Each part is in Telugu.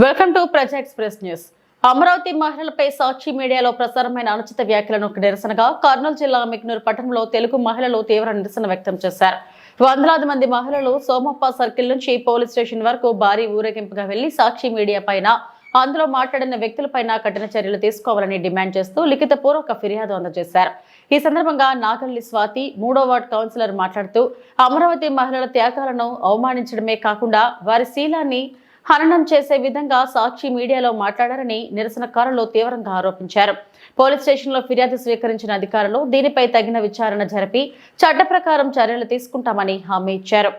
వెల్కమ్ టు ప్రజా ఎక్స్ప్రెస్ న్యూస్. అమరావతి మహిళలపై సాక్షి మీడియాలో ప్రసారమైన అనుచిత వ్యాఖ్యలను నిరసనగా కర్నూలు జిల్లా మిగ్నూరు పట్టణంలో తెలుగు మహిళలు తీవ్ర నిరసన వ్యక్తం చేశారు. వందలాది మంది మహిళలు సోమప్ప సర్కిల్ నుంచి పోలీస్ స్టేషన్ వరకు భారీ ఊరేగింపుగా వెళ్లి సాక్షి మీడియా పైన, అందులో మాట్లాడిన వ్యక్తులపైన కఠిన చర్యలు తీసుకోవాలని డిమాండ్ చేస్తూ లిఖితపూర్వక ఫిర్యాదు అందజేశారు. ఈ సందర్భంగా నాగల్లి స్వాతి 3వ వార్డు కౌన్సిలర్ మాట్లాడుతూ అమరావతి మహిళల త్యాగాలను అవమానించడమే కాకుండా వారి శీలాన్ని హననం చేసే విధంగా సాక్షి మీడియాలో మాట్లాడారని నిరసనకారులు తీవ్రంగా ఆరోపించారు. పోలీస్ స్టేషన్లో ఫిర్యాదు స్వీకరించిన అధికారులు దీనిపై తగిన విచారణ జరిపి చట్ట ప్రకారం చర్యలు తీసుకుంటామని హామీ ఇచ్చారు.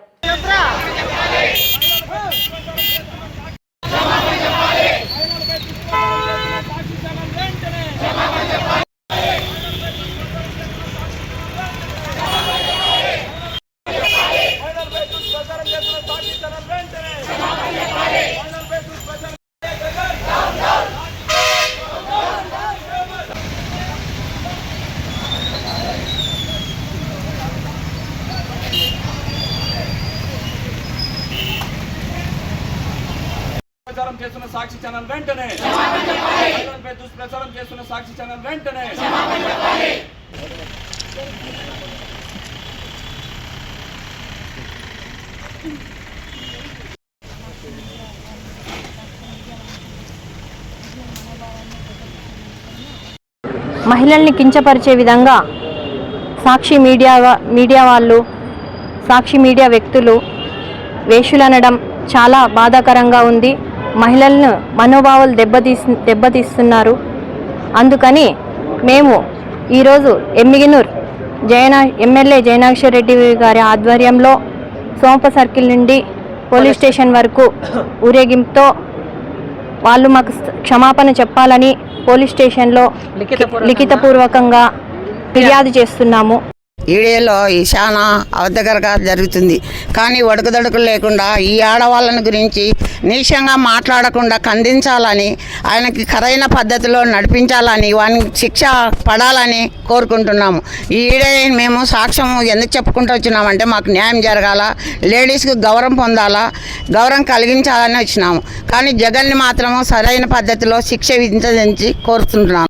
ప్రచారం చేస్తున్న సాక్షి ఛానల్ వెంటనే దుష్ప్రచారం చేస్తున్న సాక్షి ఛానల్ వెంటనే మహిళల్ని కించపరిచే విధంగా సాక్షి మీడియా వాళ్ళు, సాక్షి మీడియా వ్యక్తులు వేషులనడం చాలా బాధాకరంగా ఉంది. మహిళలను మనోభావాలు దెబ్బతీస్తున్నారు. అందుకని మేము ఈరోజు ఎమ్మిగినూరు ఎమ్మెల్యే జయనాక్షర్ రెడ్డి గారి ఆధ్వర్యంలో సోంప సర్కిల్ నుండి పోలీస్ స్టేషన్ వరకు ఊరేగింపుతో వాళ్ళు మాకు క్షమాపణ చెప్పాలని పోలీస్ స్టేషన్లో లిఖితపూర్వకంగా ఫిర్యాదు చేస్తున్నాము. ఈడేలో చాలా అవద్దకరగా జరుగుతుంది. కానీ ఒడుకుదొడుకులు లేకుండా ఈ ఆడవాళ్ళని గురించి నీచంగా మాట్లాడకుండా ఖండించాలని, ఆయనకి ఖరైన పద్ధతిలో నడిపించాలని, వానికి శిక్ష పడాలని కోరుకుంటున్నాము. ఈడే మేము సాక్ష్యం ఎందుకు చెప్పుకుంటూ వచ్చినామంటే మాకు న్యాయం జరగాల, లేడీస్కి గౌరవం పొందాలా, గౌరవం కలిగించాలని వచ్చినాము. కానీ జగన్ని మాత్రము సరైన పద్ధతిలో శిక్ష విధించి కోరుకుంటున్నాము.